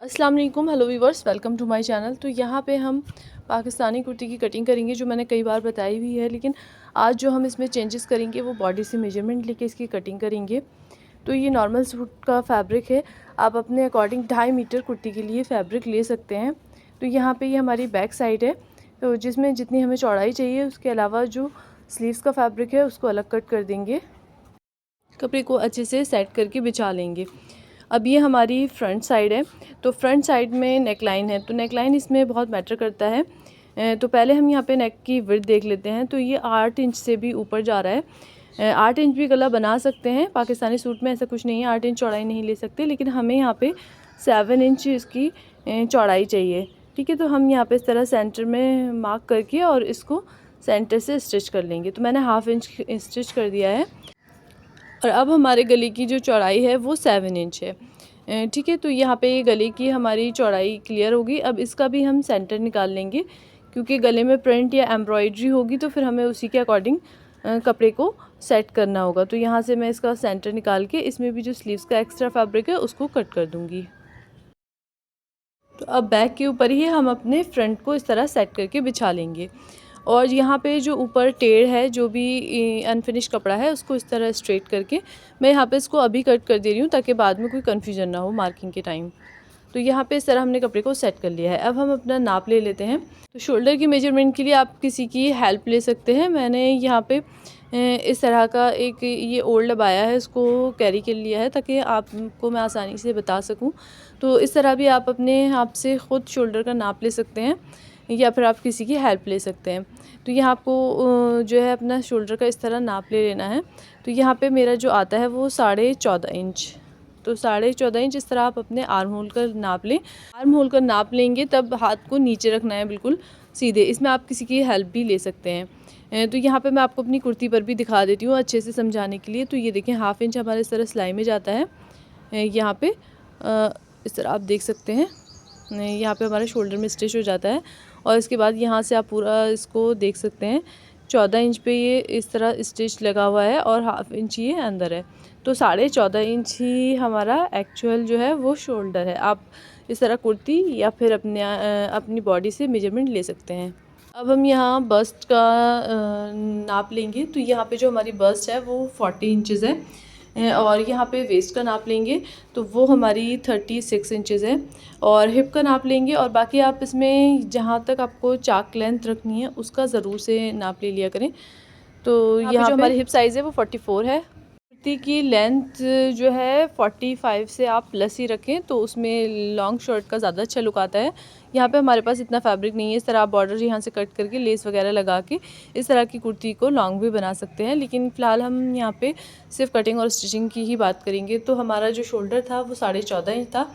अस्सलाम वालेकुम, hello viewers, welcome to my channel. तो यहाँ पे हम पाकिस्तानी कुर्ती की कटिंग करेंगे, जो मैंने कई बार बताई हुई है, लेकिन आज जो हम इसमें चेंजेस करेंगे वो बॉडी से मेजरमेंट लेके इसकी कटिंग करेंगे। तो ये नॉर्मल सूट का फैब्रिक है, आप अपने अकॉर्डिंग 2.5 मीटर कुर्ती के लिए फ़ैब्रिक ले सकते हैं। तो यहाँ पर ये हमारी बैक साइड है, तो जिसमें जितनी हमें चौड़ाई चाहिए उसके अलावा जो स्लीव्स का फैब्रिक है उसको अलग कट कर देंगे। कपड़े को अच्छे से सेट करके बिछा लेंगे। अब ये हमारी फ्रंट साइड है, तो फ्रंट साइड में नेक लाइन है, तो नेक लाइन इसमें बहुत मैटर करता है। तो पहले हम यहाँ पे नेक की विड्थ देख लेते हैं। तो ये 8 इंच से भी ऊपर जा रहा है। 8 इंच भी गला बना सकते हैं, पाकिस्तानी सूट में ऐसा कुछ नहीं है, 8 इंच चौड़ाई नहीं ले सकते, लेकिन हमें यहाँ पे 7 इंच इसकी चौड़ाई चाहिए। ठीक है, तो हम यहाँ पे इस तरह सेंटर में मार्क करके और इसको सेंटर से स्टिच कर लेंगे। तो मैंने 1/2 इंच स्टिच कर दिया है और अब हमारे गले की जो चौड़ाई है वो 7 इंच है। ठीक है, तो यहाँ पे ये गले की हमारी चौड़ाई क्लियर होगी। अब इसका भी हम सेंटर निकाल लेंगे, क्योंकि गले में प्रिंट या एम्ब्रॉयडरी होगी तो फिर हमें उसी के अकॉर्डिंग कपड़े को सेट करना होगा। तो यहाँ से मैं इसका सेंटर निकाल के इसमें भी जो स्लीव्स का एक्स्ट्रा फैब्रिक है उसको कट कर दूँगी। तो अब बैक के ऊपर ही हम अपने फ्रंट को इस तरह सेट करके बिछा लेंगे। और यहाँ पे जो ऊपर टेढ़ है, जो भी अनफिनिश कपड़ा है, उसको इस तरह स्ट्रेट करके मैं यहाँ पे इसको अभी कट कर दे रही हूँ, ताकि बाद में कोई कन्फ्यूजन ना हो मार्किंग के टाइम। तो यहाँ पे इस तरह हमने कपड़े को सेट कर लिया है। अब हम अपना नाप ले लेते हैं। तो शोल्डर की मेजरमेंट के लिए आप किसी की हेल्प ले सकते हैं। मैंने यहाँ पे इस तरह का एक ये ओल्ड अबाया है, इसको कैरी कर लिया है ताकि आपको मैं आसानी से बता सकूँ। तो इस तरह भी आप अपने आप से ख़ुद शोल्डर का नाप ले सकते हैं, या फिर आप किसी की हेल्प ले सकते हैं। तो यहाँ आपको जो है अपना शोल्डर का इस तरह नाप ले लेना है। तो यहाँ पे मेरा जो आता है वो 14.5 इंच। तो 14.5 इंच इस तरह आप अपने आर्म होल का नाप लें। आर्म होल का नाप लेंगे तब हाथ को नीचे रखना है बिल्कुल सीधे। इसमें आप किसी की हेल्प भी ले सकते हैं। तो यहाँ पे मैं आपको अपनी कुर्ती पर भी दिखा देती हूँ अच्छे से समझाने के लिए। तो ये देखें, 1/2 इंच हमारे इस तरह सिलाई में जाता है। यहाँ पे इस तरह आप देख सकते हैं, यहाँ पे हमारे शोल्डर में स्टिच हो जाता है। और इसके बाद यहाँ से आप पूरा इसको देख सकते हैं, 14 इंच पे ये इस तरह स्टिच लगा हुआ है और 1/2 इंच ये अंदर है। तो 14.5 इंच ही हमारा एक्चुअल जो है वो शोल्डर है। आप इस तरह कुर्ती या फिर अपनी बॉडी से मेजरमेंट ले सकते हैं। अब हम यहाँ बस्ट का नाप लेंगे। तो यहाँ पे जो हमारी बस्ट है वो 40 इंचज़ है, और यहाँ पे वेस्ट का नाप लेंगे तो वो हमारी 36 इंचज़ है। और हिप का नाप लेंगे, और बाकी आप इसमें जहाँ तक आपको चाक लेंथ रखनी है उसका ज़रूर से नाप ले लिया करें। तो यहाँ पे जो हमारी हिप साइज़ है वो 44 है। कुर्ती की लेंथ जो है 45 से आप प्लस ही रखें, तो उसमें लॉन्ग शर्ट का ज़्यादा अच्छा लुक आता है। यहाँ पे हमारे पास इतना फैब्रिक नहीं है, इस तरह आप बॉर्डर यहाँ से कट करके लेस वगैरह लगा के इस तरह की कुर्ती को लॉन्ग भी बना सकते हैं। लेकिन फ़िलहाल हम यहाँ पे सिर्फ कटिंग और स्टिचिंग की ही बात करेंगे। तो हमारा जो शोल्डर था वो 14.5 इंच था,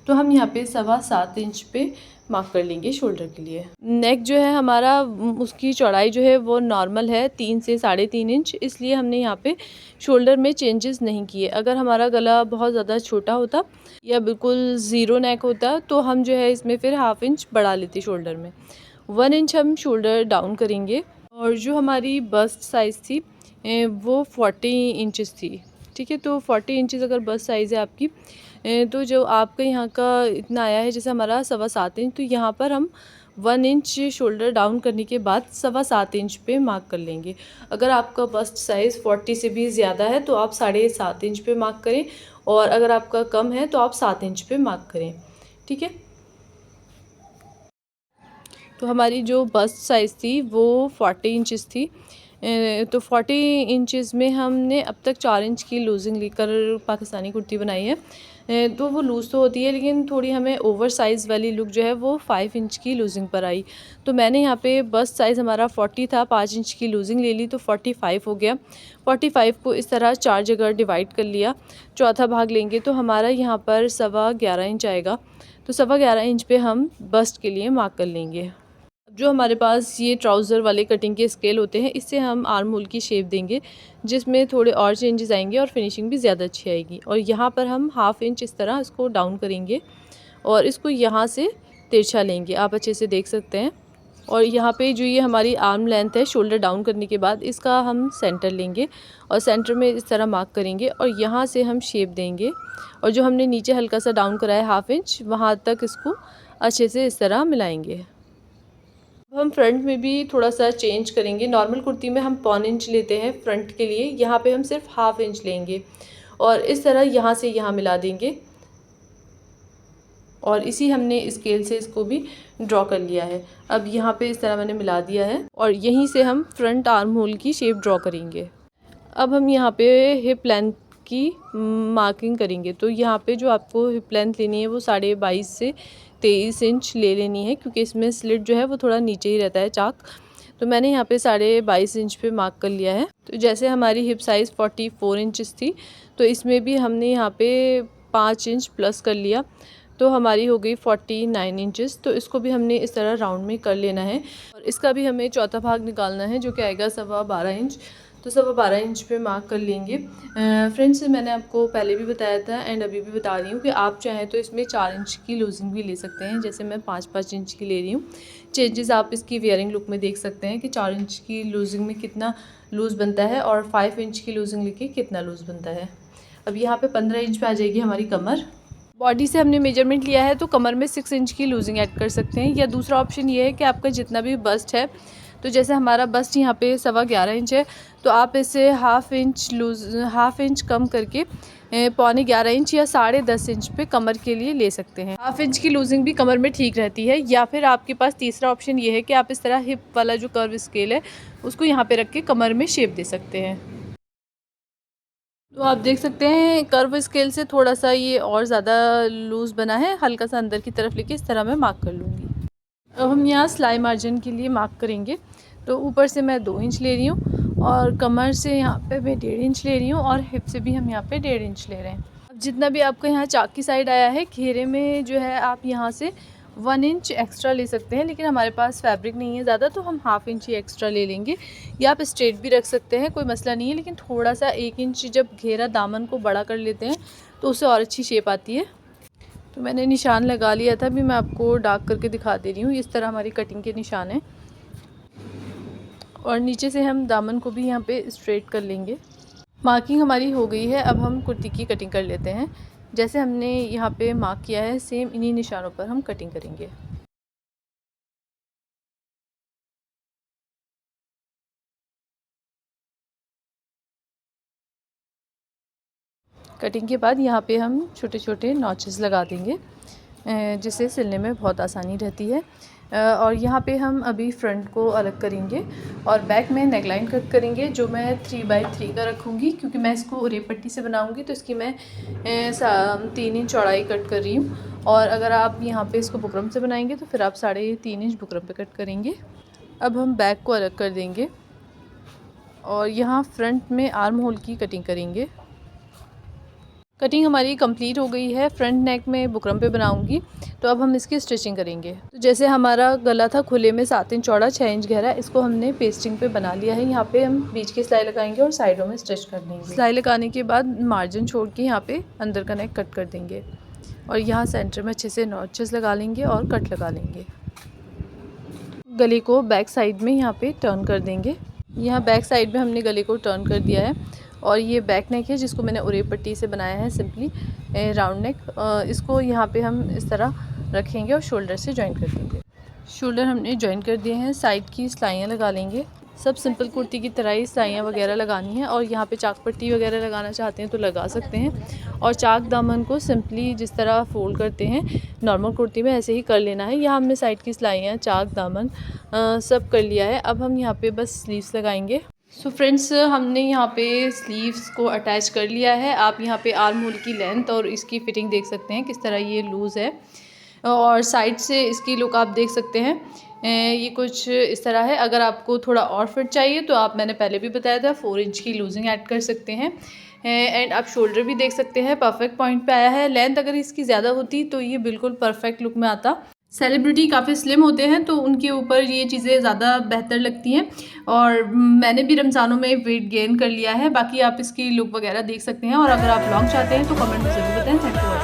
तो हम यहाँ पे 7.25 इंच पे मार्क कर लेंगे शोल्डर के लिए। नेक जो है हमारा, उसकी चौड़ाई जो है वो नॉर्मल है 3 से 3.5 इंच, इसलिए हमने यहाँ पे शोल्डर में चेंजेस नहीं किए। अगर हमारा गला बहुत ज़्यादा छोटा होता या बिल्कुल ज़ीरो नेक होता तो हम जो है इसमें फिर 1/2 इंच बढ़ा लेते शोल्डर में। 1 इंच हम शोल्डर डाउन करेंगे। और जो हमारी बस्ट साइज़ थी वो 40 इंचज़ थी। ठीक है, तो 40 इंचज़ अगर बस्ट साइज़ है आपकी, तो जो आपका यहाँ का इतना आया है, जैसे हमारा 7.25 इंच, तो यहाँ पर हम 1 इंच शोल्डर डाउन करने के बाद 7.25 इंच पे मार्क कर लेंगे। अगर आपका बस्ट साइज़ 40 से भी ज़्यादा है तो आप 7.5 इंच पे मार्क करें, और अगर आपका कम है तो आप 7 इंच पे मार्क करें। ठीक है, तो हमारी जो बस्ट साइज़ थी वो 40 इंचज़ थी। तो 40 इंचज़ में हमने अब तक 4 इंच की लूजिंग लेकर पाकिस्तानी कुर्ती बनाई है। तो वो लूज़ तो होती है, लेकिन थोड़ी हमें ओवर साइज़ वाली लुक जो है वो 5 इंच की लूजिंग पर आई। तो मैंने यहाँ पे बस्ट साइज़ हमारा 40 था, 5 इंच की लूजिंग ले ली, तो 45 हो गया। 45 को इस तरह 4 जगह डिवाइड कर लिया, चौथा भाग लेंगे तो हमारा यहाँ पर 11.25 इंच आएगा। तो 11.25 इंच पे हम बस्ट के लिए मार्क कर लेंगे। जो हमारे पास ये ट्राउज़र वाले कटिंग के स्केल होते हैं, इससे हम आर्म होल की शेप देंगे, जिसमें थोड़े और चेंजेस आएंगे और फिनिशिंग भी ज़्यादा अच्छी आएगी। और यहाँ पर हम 1/2 इंच इस तरह इसको डाउन करेंगे और इसको यहाँ से तिरछा लेंगे। आप अच्छे से देख सकते हैं, और यहाँ पे जो ये हमारी आर्म लेंथ है शोल्डर डाउन करने के बाद, इसका हम सेंटर लेंगे और सेंटर में इस तरह मार्क करेंगे और यहाँ से हम शेप देंगे और जो हमने नीचे हल्का सा डाउन करा है 1/2 इंच, वहाँ तक इसको अच्छे से इस तरह मिलाएंगे। अब हम फ्रंट में भी थोड़ा सा चेंज करेंगे। नॉर्मल कुर्ती में हम 1/4 इंच लेते हैं फ्रंट के लिए, यहाँ पे हम सिर्फ 1/2 इंच लेंगे और इस तरह यहाँ से यहाँ मिला देंगे और इसी हमने स्केल से इसको भी ड्रॉ कर लिया है। अब यहाँ पे इस तरह मैंने मिला दिया है और यहीं से हम फ्रंट आर्म होल की शेप ड्रॉ करेंगे। अब हम यहाँ पे हिप लेंथ की मार्किंग करेंगे। तो यहाँ पे जो आपको हिप लेंथ लेनी है वो 22.5 से 23 इंच ले लेनी है, क्योंकि इसमें स्लिट जो है वो थोड़ा नीचे ही रहता है चाक। तो मैंने यहाँ पे 22.5 इंच पे मार्क कर लिया है। तो जैसे हमारी हिप साइज़ 44 इंचेस थी, तो इसमें भी हमने यहाँ पे 5 इंच प्लस कर लिया, तो हमारी हो गई 49 इंचेस। तो इसको भी हमने इस तरह राउंड में कर लेना है और इसका भी हमें चौथा भाग निकालना है, जो कि आएगा 12.25 इंच। तो 12.25 इंच पे मार्क कर लेंगे। फ्रेंड्स, मैंने आपको पहले भी बताया था एंड अभी भी बता रही हूँ कि आप चाहें तो इसमें 4 इंच की लूजिंग भी ले सकते हैं, जैसे मैं 5-5 इंच की ले रही हूँ। चेंजेस आप इसकी वेयरिंग लुक में देख सकते हैं कि 4 इंच की लूजिंग में कितना लूज़ बनता है और 5 इंच की लूजिंग लेके कितना लूज़ बनता है। अब यहाँ पे 15 इंच पे आ जाएगी हमारी कमर। बॉडी से हमने मेजरमेंट लिया है तो कमर में 6 इंच की लूजिंग ऐड कर सकते हैं, या दूसरा ऑप्शन ये है कि आपका जितना भी बस्ट है, तो जैसे हमारा बस्ट यहाँ पे 11.25 इंच है, तो आप इसे 1/2 इंच कम करके 11.25 इंच या 10.5 इंच पे कमर के लिए ले सकते हैं। 1/2 इंच की लूजिंग भी कमर में ठीक रहती है। या फिर आपके पास तीसरा ऑप्शन ये है कि आप इस तरह हिप वाला जो कर्व स्केल है उसको यहाँ पे रख के कमर में शेप दे सकते हैं। तो आप देख सकते हैं कर्व स्केल से थोड़ा सा ये और ज़्यादा लूज़ बना है, हल्का सा अंदर की तरफ लेके इस तरह मैं मार्क कर लूँगी। अब हम यहाँ सिलाई मार्जिन के लिए मार्क करेंगे। तो ऊपर से मैं 2 इंच ले रही हूँ और कमर से यहाँ पे मैं 1.5 इंच ले रही हूँ और हिप से भी हम यहाँ पे 1.5 इंच ले रहे हैं। अब जितना भी आपका यहाँ चाक की साइड आया है, घेरे में जो है आप यहाँ से 1 इंच एक्स्ट्रा ले सकते हैं, लेकिन हमारे पास फैब्रिक नहीं है ज़्यादा, तो हम 1/2 इंच ही एक्स्ट्रा ले लेंगे। या आप स्ट्रेट भी रख सकते हैं, कोई मसला नहीं है, लेकिन थोड़ा सा 1 इंच जब घेरा दामन को बड़ा कर लेते हैं तो उससे और अच्छी शेप आती है। तो मैंने निशान लगा लिया था, अभी मैं आपको डार्क करके दिखा दे रही हूँ। इस तरह हमारी कटिंग के निशान हैं और नीचे से हम दामन को भी यहाँ पे स्ट्रेट कर लेंगे। मार्किंग हमारी हो गई है। अब हम कुर्ती की कटिंग कर लेते हैं। जैसे हमने यहाँ पे मार्क किया है, सेम इन्हीं निशानों पर हम कटिंग करेंगे। कटिंग के बाद यहाँ पे हम छोटे छोटे नॉचेस लगा देंगे, जिससे सिलने में बहुत आसानी रहती है। और यहाँ पे हम अभी फ्रंट को अलग करेंगे और बैक में नेकलाइन कट करेंगे, जो मैं 3x3 का रखूँगी, क्योंकि मैं इसको रेप पट्टी से बनाऊँगी, तो इसकी मैं 3 इंच चौड़ाई कट कर रही हूँ। और अगर आप यहाँ पे इसको बुकरम से बनाएंगे तो फिर आप 3.5 इंच बुकरम पे कट करेंगे। अब हम बैक को अलग कर देंगे और यहाँ फ्रंट में आर्म होल की कटिंग करेंगे। कटिंग हमारी कंप्लीट हो गई है। फ्रंट नेक में बुकरम पे बनाऊंगी, तो अब हम इसकी स्टिचिंग करेंगे। तो जैसे हमारा गला था खुले में 7 इंच चौड़ा 6 इंच गहरा, इसको हमने पेस्टिंग पे बना लिया है। यहाँ पे हम बीच की सिलाई लगाएंगे और साइडों में स्टिच कर देंगे। सिलाई लगाने के बाद मार्जिन छोड़ के यहाँ पे अंदर का नेक कट कर देंगे और यहाँ सेंटर में अच्छे से नॉचेस लगा लेंगे और कट लगा लेंगे। गले को बैक साइड में यहाँ पे टर्न कर देंगे। यहाँ बैक साइड में हमने गले को टर्न कर दिया है और ये बैक नेक है, जिसको मैंने उरे पट्टी से बनाया है, सिंपली राउंड नेक। इसको यहाँ पे हम इस तरह रखेंगे और शोल्डर से जॉइन कर देंगे। शोल्डर हमने जॉइन कर दिए हैं। साइड की सिलाइयाँ लगा लेंगे। सब सिंपल कुर्ती की तरह ही सिलाइयाँ वगैरह लगानी है और यहाँ पे चाक पट्टी वगैरह लगाना चाहते हैं तो लगा सकते हैं। और चाक दामन को सिंपली जिस तरह फोल्ड करते हैं नॉर्मल कुर्ती में, ऐसे ही कर लेना है। यहाँ हमने साइड की सिलाइयाँ, चाक दामन सब कर लिया है। अब हम यहाँ पे बस स्लीव्स लगाएंगे। सो फ्रेंड्स, हमने यहाँ पे स्लीव्स को अटैच कर लिया है। आप यहाँ पे आर्म होल की लेंथ और इसकी फिटिंग देख सकते हैं किस तरह ये लूज़ है, और साइड से इसकी लुक आप देख सकते हैं। ये कुछ इस तरह है। अगर आपको थोड़ा और फिट चाहिए तो आप, मैंने पहले भी बताया था, 4 इंच की लूजिंग ऐड कर सकते हैं। एंड आप शोल्डर भी देख सकते हैं, परफेक्ट पॉइंट पे आया है। लेंथ अगर इसकी ज़्यादा होती तो ये बिल्कुल परफेक्ट लुक में आता। सेलिब्रिटी काफ़ी स्लिम होते हैं तो उनके ऊपर ये चीज़ें ज़्यादा बेहतर लगती हैं, और मैंने भी रमज़ानों में वेट गेन कर लिया है। बाकी आप इसकी लुक वगैरह देख सकते हैं, और अगर आप लॉन्ग चाहते हैं तो कमेंट में ज़रूर बताएं। Thank you.